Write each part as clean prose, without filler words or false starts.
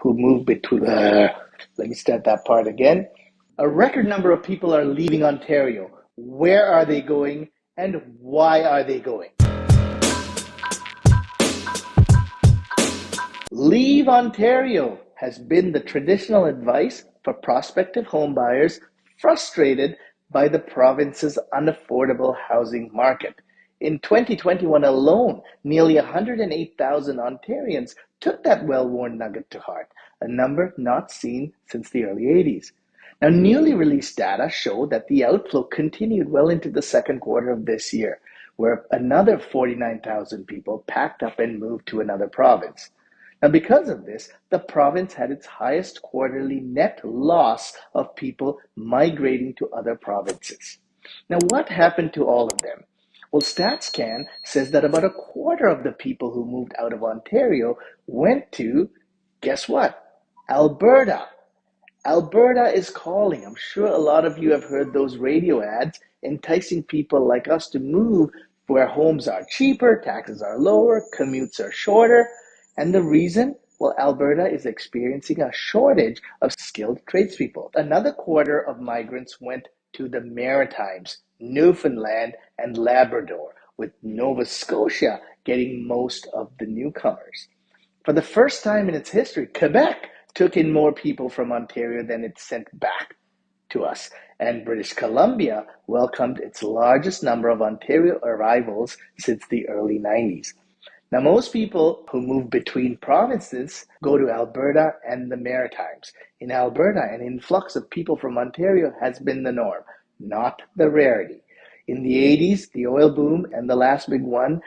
who move between... let me start that part again. A record number of people are leaving Ontario. Where are they going and why are they going? Leave Ontario has been the traditional advice for prospective homebuyers frustrated by the province's unaffordable housing market. In 2021 alone, nearly 108,000 Ontarians took that well-worn nugget to heart, a number not seen since the early 80s. Now, newly released data show that the outflow continued well into the second quarter of this year, where another 49,000 people packed up and moved to another province. Now, because of this, the province had its highest quarterly net loss of people migrating to other provinces. Now, what happened to all of them? Well, StatsCan says that about a quarter of the people who moved out of Ontario went to, guess what? Alberta. Alberta is calling. I'm sure a lot of you have heard those radio ads enticing people like us to move where homes are cheaper, taxes are lower, commutes are shorter. And the reason? Well, Alberta is experiencing a shortage of skilled tradespeople. Another quarter of migrants went to the Maritimes, Newfoundland, and Labrador, with Nova Scotia getting most of the newcomers. For the first time in its history, Quebec took in more people from Ontario than it sent back to us, and British Columbia welcomed its largest number of Ontario arrivals since the early 90s. Now, most people who move between provinces go to Alberta and the Maritimes. In Alberta, an influx of people from Ontario has been the norm, not the rarity. In the 80s, the oil boom and the last big one,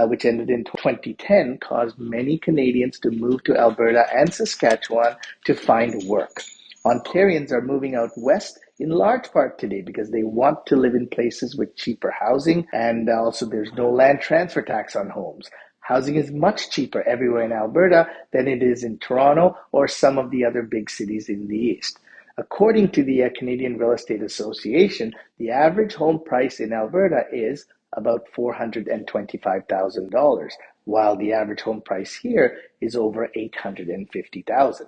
which ended in 2010, caused many Canadians to move to Alberta and Saskatchewan to find work. Ontarians are moving out west in large part today because they want to live in places with cheaper housing, and also there's no land transfer tax on homes. Housing is much cheaper everywhere in Alberta than it is in Toronto or some of the other big cities in the east. According to the Canadian Real Estate Association, the average home price in Alberta is about $425,000, while the average home price here is over $850,000.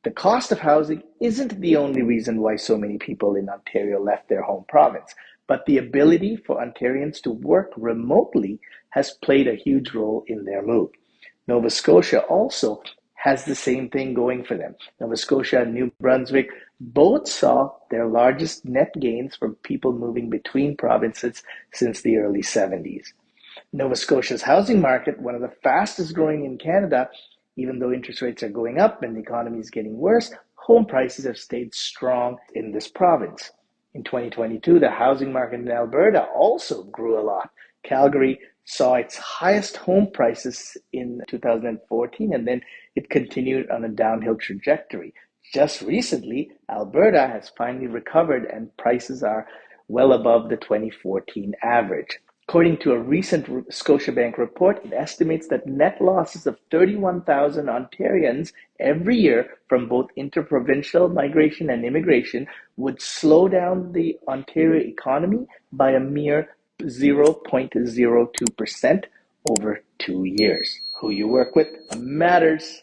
The cost of housing isn't the only reason why so many people in Ontario left their home province, but the ability for Ontarians to work remotely has played a huge role in their move. Nova Scotia also has the same thing going for them. Nova Scotia and New Brunswick both saw their largest net gains from people moving between provinces since the early 70s. Nova Scotia's housing market, one of the fastest growing in Canada, even though interest rates are going up and the economy is getting worse, home prices have stayed strong in this province. In 2022, the housing market in Alberta also grew a lot. Calgary saw its highest home prices in 2014, and then it continued on a downhill trajectory. Just recently, Alberta has finally recovered and prices are well above the 2014 average. According to a recent Scotiabank report, it estimates that net losses of 31,000 Ontarians every year from both interprovincial migration and immigration would slow down the Ontario economy by a mere 0.02% over 2 years. Who you work with matters.